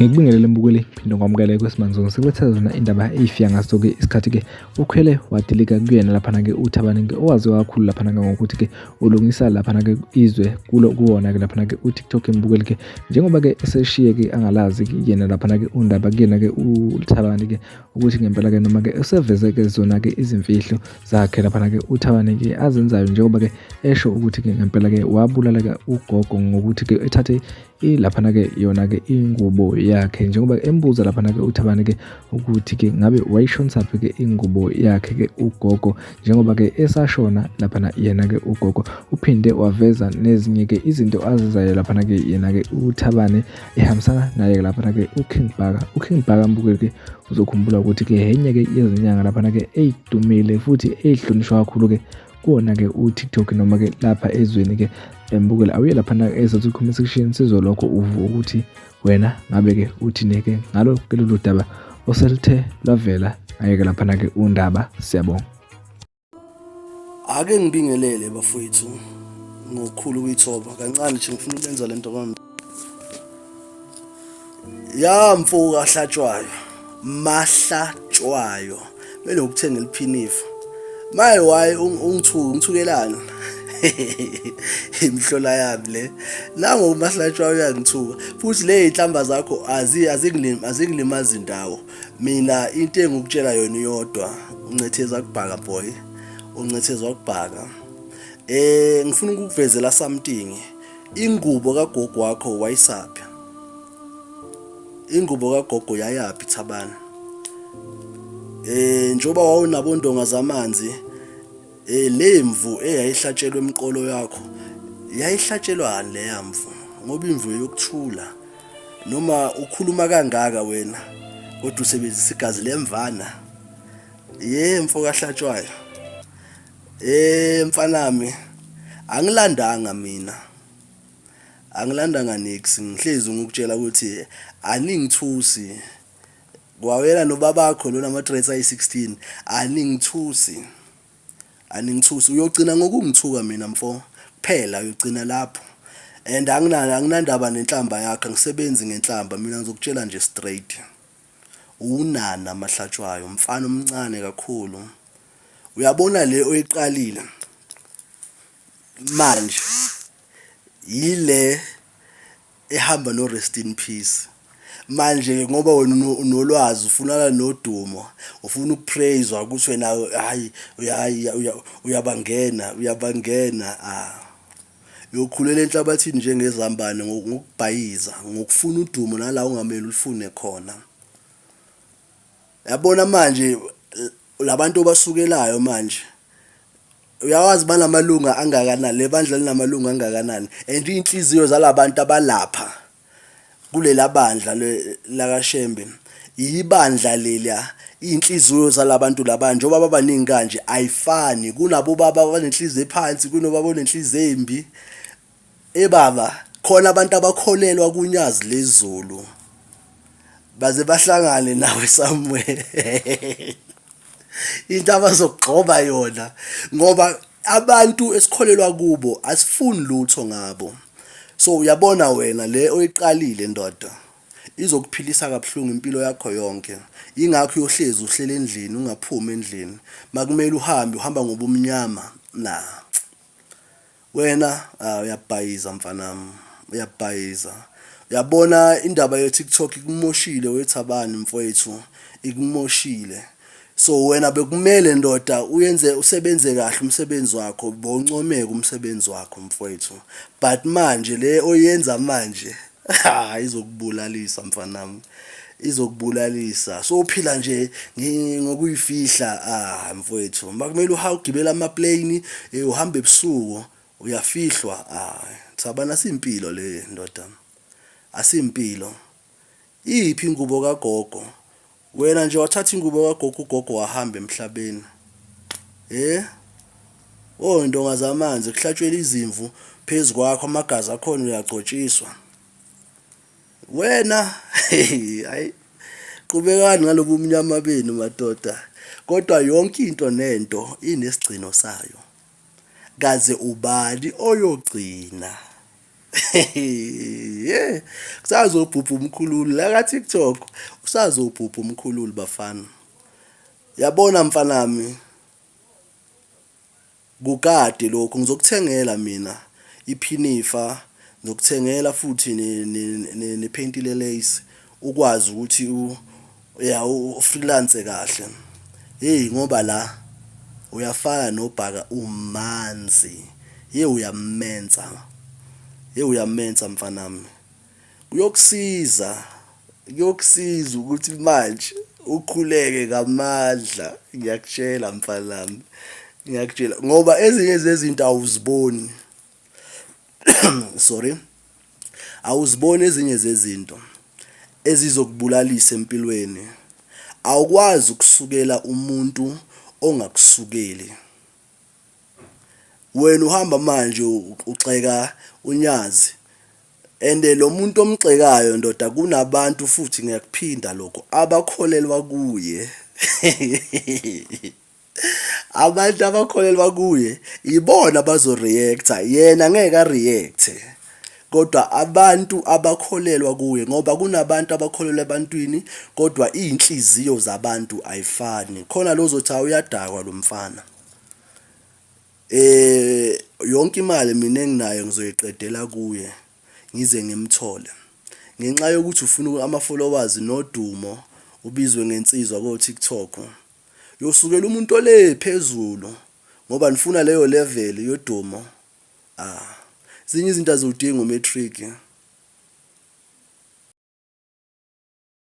Ngikubingelele mbukeli phinde ngwamukele kwesimanje sekubethe zona indaba eyifika ngaso-ke isikhathi-ke ukhwele wadilika kuyena laphana-ke uThabani-ke owaziwa kakhulu laphana-ke ngokuthi-ke ulungisa laphana-ke izwe kuwona-ke laphana-ke uTikTok mbukeli-ke njengoba-ke eseshiye-ke angalazi-ke yena laphana-ke undaba kuyena-ke uThabani-ke ukuthi ngempela-ke noma-ke useveze-ke zona-ke izimfihlo zakhe laphana-ke uThabani-ke azenzayo njengoba-ke esho ukuthi-ke ngempela-ke wabulala-ke ugogo ngokuthi-ke ethathe laphana-ke yona-ke ingubo yakhe njengoba embuza laphana-ke uThabani-ke ukuthi-ke ngabe wayishonsaphi-ke ingubo yakhe-ke ugogo njengoba-ke esashona laphana yena-ke ugogo uphinde waveza nezinye-ke izinto azenzayo laphana-ke yena-ke uThabani ehambisana naye laphana-ke uKing Bhaka. uKing Bhaka mbukeli-ke uzokhumbula ukuthi-ke enye-ke yezinyanga laphana-ke ey'dumile futhi ey'hlonishwa kakhulu-ke kuwona-ke uTikTok noma-ke lapha ezweni-ke mbukeli awuye laphana ezathi comment section sizolokho uvu ukuthi wena ngabe-ke uthini-ke ngalo-ke lolu daba oselithe lwavela ayeke laphana-ke undaba. Siyabonga. Ake ngibingelele bafowethu ngokukhulu kuyithoba kancane nje ngifuna ukwenza lento kwami mfo kahlatshwayo mahlatshwayo bele ukuthenga eliphinifa maye waye ungithukelana imhlola yami le nango umahlatshwayo uyangithuka futhi le zinhlamba zakho azingilimazi indawo mina into engikutshela yona iyodwa uncetheza kubhaka boy uncethezwa kubhaka ngifuna ukukuvezela something ingubo kagogo wakho wayisaphi ingubo kagogo yayapi Thabani njoba wawunabondonga zamanzi lemvu eyayihlatshelwe emqolo yakho yayihlatshelwani le yamvu ngoba imvu yokuthula noma ukhuluma kangaka wena kodwa usebenzisa igazi lemvana mfo kahlatshwayo mfanami angilandanga mina angilandanga nix ngihlezi ngikutshela ukuthi aningithusi kwawena nobabakho lona ama-traits ayi-16 aningithusi uyogcina ngokungithuka mina mfo kuphela uyogcina lapho and anginandaba nenhlamba yakhe angisebenzi ngenhlamba mina ngizokutshela nje straight unana mahlatshwayo mfana omncane kakhulu uyabona le oyiqalile manje yile ehamba no rest in peace manje ngoba wena unolwazi ufuna nodumo ufuna ukupraise ukuthi wena hayi uyabangena yokhulela enhlabathini njengezambane ngokubhayiza ngokufuna udumo nala ungamele ulifune khona yabona manje labantu obasukelayo manje uyawazi banamalunga angakanani lebandla linamalunga angakanani and inhliziyo zalabantu abalapha kulela bandla lakaShembe ibandla lela inhliziyo zalabantu labanje njoba babaningi kanje ayifani kunabo baba abanenhliziyo ephansi kunobaba onenhliziyo embi baba khona abantu abakholelwa kunyazi lezulu baze bahlangane nawe somewhere into abazogqoba yona ngoba abantu esikholelwa kubo asifuni lutho ngabo. So uyabona wena le oyiqalile ndoda izokuphilisa kabuhlungu impilo yakho yonke ingakho uyohlezi uhlele endlini ungaphumi endlini makumele uhamba ngobumnyama wena uyabhayiza mfanami uyabhayiza uyabona indaba ye TikTok ikumoshile wethabani mfowethu ikumoshile. So wena bekumele ndoda usebenze kahle umsebenzi wakho boncomeka umsebenzi wakho mfowethu but manje le oyenza manje izokubulalisa mfanami izokubulalisa so uphila nje ngokuyifihla mfowethu makumele ugibela ama-plane uhamba ebusuku uyafihlwa Thabani asimpilo le ndoda asimpilo iphi ingubo kagogo wena nje wathatha ingubo kagogo ugogo wahamba emhlabeni indonga zamanzi kuhlatshwela izimvu phezukwakho amagazi akhona uyagcotshiswa wena hayi qhubekani ngalobu umnyama benu madoda, kodwa yonke into nento inesigcino sayo. Kaze ubani oyogcina? Yeah, kusazobhubha umkhululi la ka TikTok, usazobhubha umkhululi bafana. Yabona mfanami, kukade lokho ngizokuthengela mina iphinifa, ngizokuthengela futhi nephentile lace ukwazi ukuthi freelance kahle. Hey ngoba la uyafana nobhaka umanzi. Uyamenza. Uyamenza mfanami. Kuyokusiza ukuthi manje ukhuleke ngamandla. Ngiyakutshela mfanami. Ngiyakutshela ngoba ezinye zezinto awuziboni. Sorry. Awuziboni ezinye zezinto ezizokubulalisa empilweni. Awukwazi ukusukela umuntu ongakusukeli. Wena uhamba manje uxeka unyazi, ende lo muntu omxekayo ndoda kunabantu futhi ngiyakuphinda lokho abakholelwa kuye. Abantu abakholelwa kuye ibona bazoreacta, yena ngeke areacte. Kodwa abantu abakholelwa kuye, ngoba kunabantu abakholelwa ebantwini kodwa inhliziyo zabantu ayifani. Khona lozothi uyadakwa lo mfana. Yonke imali mina enginayo ngizoyiqedela kuye ngize ngimthole. Ngenxa yokuthi ufuna ama-followers nodumo, ubizwe ngensizwa ko TikTok. Yosukela umuntu ole phezulu ngoba nifuna leyo level yodumo. Zinye izinto azidingi umetric.